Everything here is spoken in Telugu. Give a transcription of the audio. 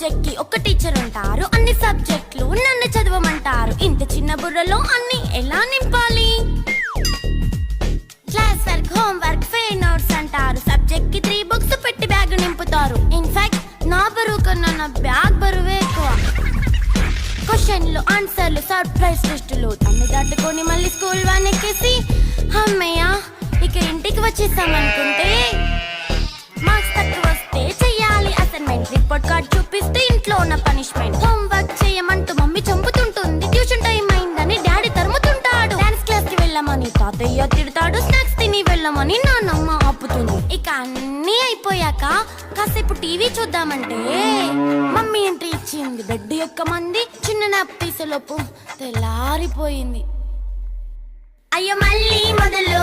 సబ్జెక్ట్ కి ఒక టీచర్ ఉంటారు, అన్ని సబ్జెక్టులు నన్ను చదవమంటారు. ఇంత చిన్న బుర్రలో అన్ని ఎలా నింపాలి? Class work, home work, fair notes అంటారు. సబ్జెక్ట్ కి 3 బుక్స్ పెట్టి బ్యాగ్ నింపుతారు. ఇన్ఫాక్ట్ నా బరువు కన్నా నా బ్యాగ్ బరువే ఎక్కువ. క్వశ్చన్లు, ఆన్సర్లు, సర్ప్రైజ్ టెస్టులు తమ్మి దాటుకొని మళ్ళీ స్కూల్ వ్యాన్ ఎక్కేసి అమ్మయ్య ఇక ఇంటికి వచ్చేసామనుకుంటే మార్క్స్ తక్కువ వస్తే చెయ్యాలి అసైన్మెంట్. రిపోర్ట్ కార్డ్ చూపిస్తే ఇంట్లో ఉన్న పనిష్మెంట్. హోమ్ వర్క్ చేయమంటూ మమ్మీ చంపుతుంటుంది. ట్యూషన్ టైం అయిందని డాడీ తరుముతుంటాడు. డాన్స్ క్లాస్ కి వెళ్ళమని తాతయ్య తిడతాడు. స్నాక్స్ తిని వెళ్ళమని నాన్నమ్మ ఆపుతుంది. ఇక అన్నీ అయిపోయాక కాసేపు టీవీ చూద్దామంటే మమ్మీ ఎంట్రీ ఇచ్చింది. బెడ్ యొక్క మంది చిన్న నాప్ తీసేలోపు తెల్లారిపోయింది. అయ్యో మళ్ళీ మొదలు